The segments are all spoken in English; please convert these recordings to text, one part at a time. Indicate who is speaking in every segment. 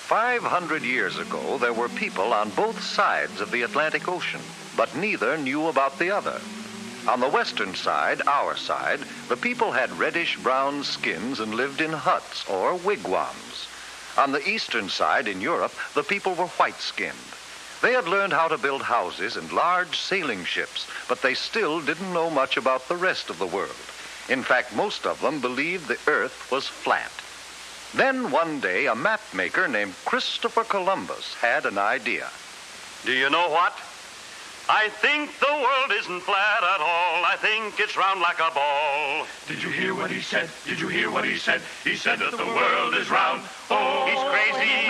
Speaker 1: 500 years ago, there were people on both sides of the Atlantic Ocean, but neither knew about the other. On the western side, our side, the people had reddish-brown skins and lived in huts or wigwams. On the eastern side, in Europe, the people were white-skinned. They had learned how to build houses and large sailing ships, but they still didn't know much about the rest of the world. In fact, most of them believed the Earth was flat. Then one day, a map maker named Christopher Columbus had an idea.
Speaker 2: Do you know what? I think the world isn't flat at all. I think it's round like a ball.
Speaker 3: Did you hear what he said? Did you hear what he said? He said that the world is round. Oh,
Speaker 2: He's crazy.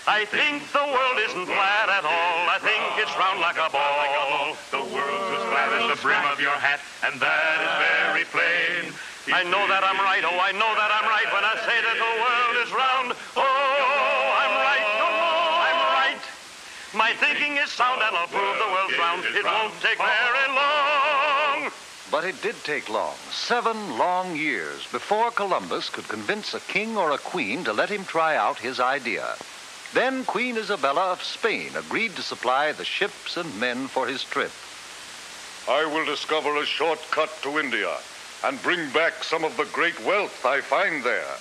Speaker 2: I think the world isn't flat at all. I think it's round like a ball.
Speaker 3: The world's as flat as the brim of your hat, and that is very plain.
Speaker 2: I know that I'm right. Oh, I know that I'm right when I say that the world is round. Oh, I'm right. Oh, I'm right. My thinking is sound, and I'll prove the world's round. It won't take very long.
Speaker 1: But it did take long, 7 long years, before Columbus could convince a king or a queen to let him try out his idea. Then Queen Isabella of Spain agreed to supply the ships and men for his trip.
Speaker 4: I will discover a shortcut to India and bring back some of the great wealth I find there.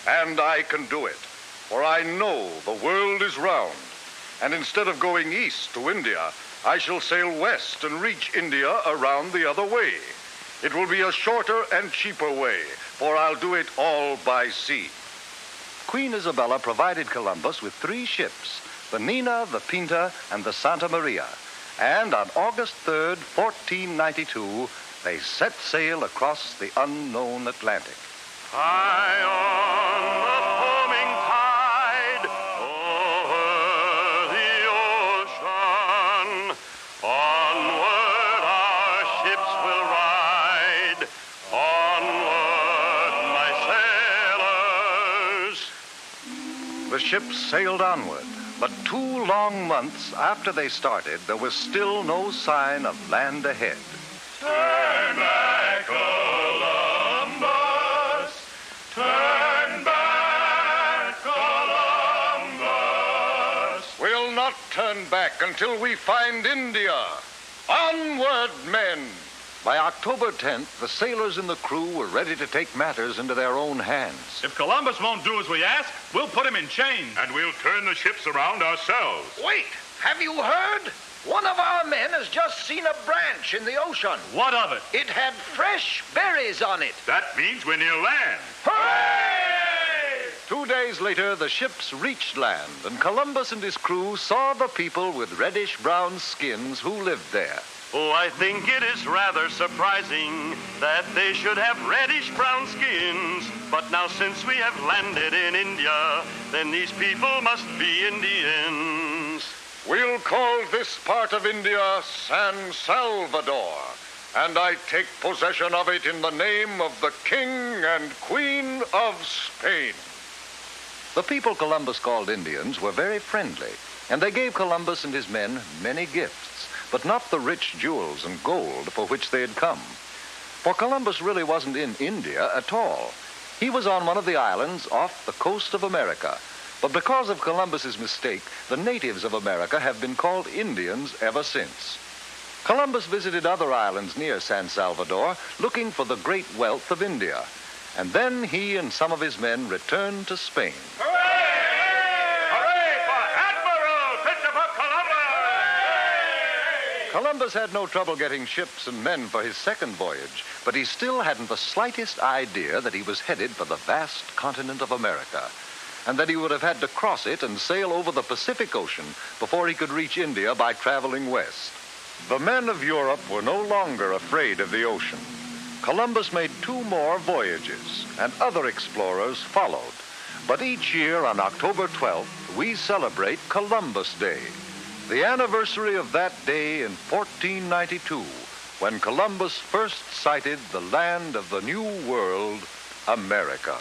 Speaker 4: And I can do it, for I know the world is round. And instead of going east to India, I shall sail west and reach India around the other way. It will be a shorter and cheaper way, for I'll do it all by sea.
Speaker 1: Queen Isabella provided Columbus with 3 ships, the Nina, the Pinta, and the Santa Maria. And on August 3rd, 1492, they set sail across the unknown Atlantic.
Speaker 2: High on the foaming tide, over the ocean, onward our ships will ride, onward, my sailors.
Speaker 1: The ships sailed onward, but 2 long months after they started, there was still no sign of land ahead.
Speaker 3: turn back, Columbus. Turn back, Columbus.
Speaker 4: We'll not turn back until we find India. Onward, men!
Speaker 1: By October 10th, the sailors and the crew were ready to take matters into their own hands.
Speaker 5: If Columbus won't do as we ask, we'll put him in chains.
Speaker 3: And we'll turn the ships around ourselves.
Speaker 6: Wait, have you heard? One of our men has just seen a branch in the ocean.
Speaker 5: What of it?
Speaker 6: It had fresh berries on it.
Speaker 3: That means we're near land.
Speaker 6: Hooray!
Speaker 1: 2 days later, the ships reached land, and Columbus and his crew saw the people with reddish-brown skins who lived there.
Speaker 2: Oh, I think it is rather surprising that they should have reddish-brown skins. But now since we have landed in India, then these people must be Indians.
Speaker 4: We'll call this part of India San Salvador, and I take possession of it in the name of the King and Queen of Spain.
Speaker 1: The people Columbus called Indians were very friendly, and they gave Columbus and his men many gifts, but not the rich jewels and gold for which they had come. For Columbus really wasn't in India at all. He was on one of the islands off the coast of America. But because of Columbus's mistake, the natives of America have been called Indians ever since. Columbus visited other islands near San Salvador, looking for the great wealth of India. And then he and some of his men returned to Spain.
Speaker 3: Hooray for Admiral Christopher Columbus!
Speaker 1: Columbus had no trouble getting ships and men for his second voyage, but he still hadn't the slightest idea that he was headed for the vast continent of America, and that he would have had to cross it and sail over the Pacific Ocean before he could reach India by traveling west. The men of Europe were no longer afraid of the ocean. Columbus made 2 more voyages, and other explorers followed. But each year on October 12th, we celebrate Columbus Day, the anniversary of that day in 1492, when Columbus first sighted the land of the New World, America.